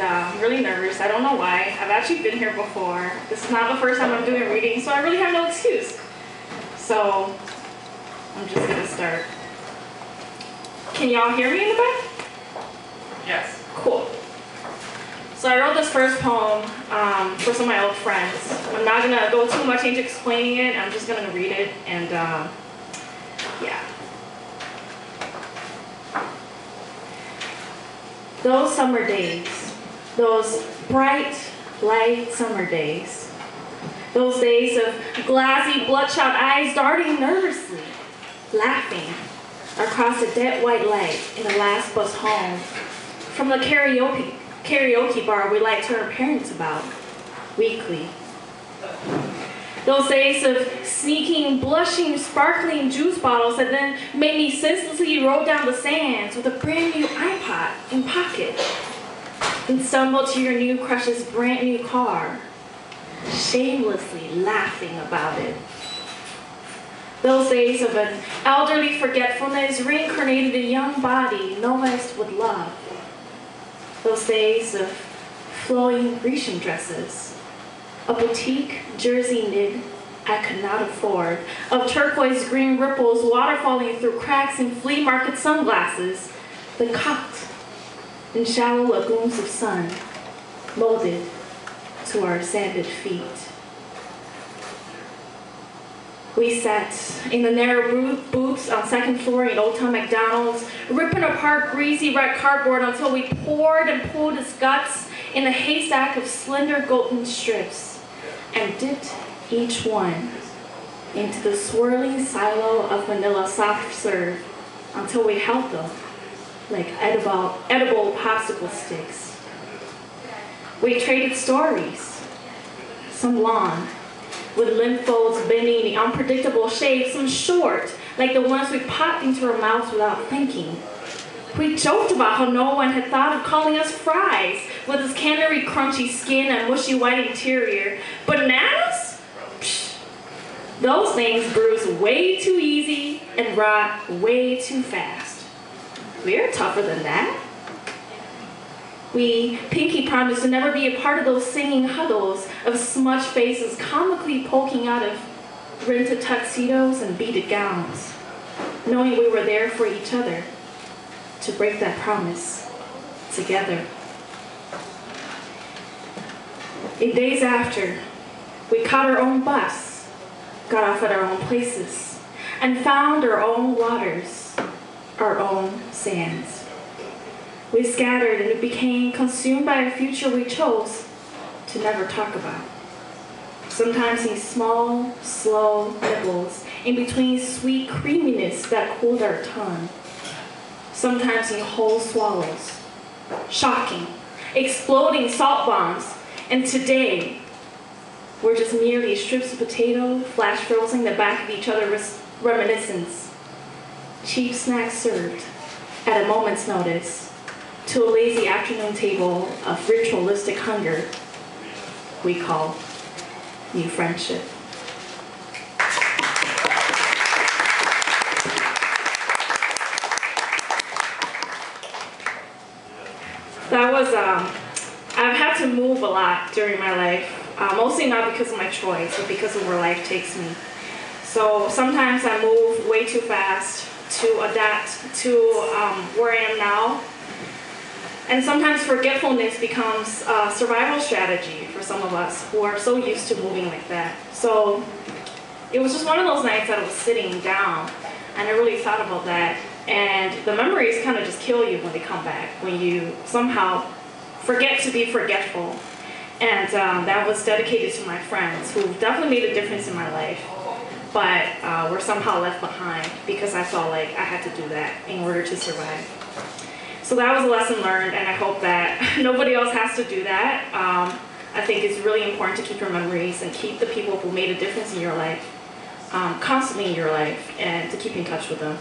I'm really nervous. I don't know why. I've actually been here before. This is not the first time I'm doing reading, so I really have no excuse. So I'm just gonna start. Can y'all hear me in the back? Yes. Cool. So I wrote this first poem for some of my old friends. I'm not gonna go too much into explaining it. I'm just gonna read it and yeah. Those summer days, those bright, light summer days, those days of glassy, bloodshot eyes darting nervously, laughing across the dead white light in the last bus home from the karaoke bar we liked to our parents about weekly. Those days of sneaking, blushing, sparkling juice bottles that then made me senselessly roll down the sands with a brand new iPod in pocket and stumble to your new crush's brand new car, shamelessly laughing about it. Those days of an elderly forgetfulness reincarnated a young body noticed with love. Those days of flowing Grecian dresses, a boutique jersey knit I could not afford, of turquoise green ripples waterfalling through cracks in flea market sunglasses that cocked in shallow lagoons of sun, molded to our sanded feet. We sat in the narrow booths on second floor in Old Town McDonald's, ripping apart greasy red cardboard until we poured and pulled its guts in a haystack of slender golden strips and dipped each one into the swirling silo of vanilla soft serve until we held them like edible popsicle sticks. We traded stories, some long, with lymph folds bending in unpredictable shapes, some short, like the ones we popped into our mouths without thinking. We joked about how no one had thought of calling us fries with its canary crunchy skin and mushy white interior. Bananas? Psh, those things bruise way too easy and rot way too fast. We're tougher than that. We pinky promised to never be a part of those singing huddles of smudged faces comically poking out of rented tuxedos and beaded gowns, knowing we were there for each other to break that promise together. In days after, we caught our own bus, got off at our own places, and found our own waters, our own sands. We scattered and became consumed by a future we chose to never talk about. Sometimes in small, slow nibbles, in between sweet creaminess that cooled our tongue. Sometimes in whole swallows, shocking, exploding salt bombs. And today, we're just merely strips of potato, flash frozen in the back of each other's reminiscence. Cheap snacks served at a moment's notice to a lazy afternoon table of ritualistic hunger we call new friendship. That was, I've had to move a lot during my life, mostly not because of my choice, but because of where life takes me. So sometimes I move way too fast to adapt to where I am now. And sometimes forgetfulness becomes a survival strategy for some of us who are so used to moving like that. So it was just one of those nights that I was sitting down and I really thought about that. And the memories kind of just kill you when they come back, when you somehow forget to be forgetful. And that was dedicated to my friends who definitely made a difference in my life, but were somehow left behind because I felt like I had to do that in order to survive. So that was a lesson learned, and I hope that nobody else has to do that. I think it's really important to keep your memories and keep the people who made a difference in your life constantly in your life and to keep in touch with them.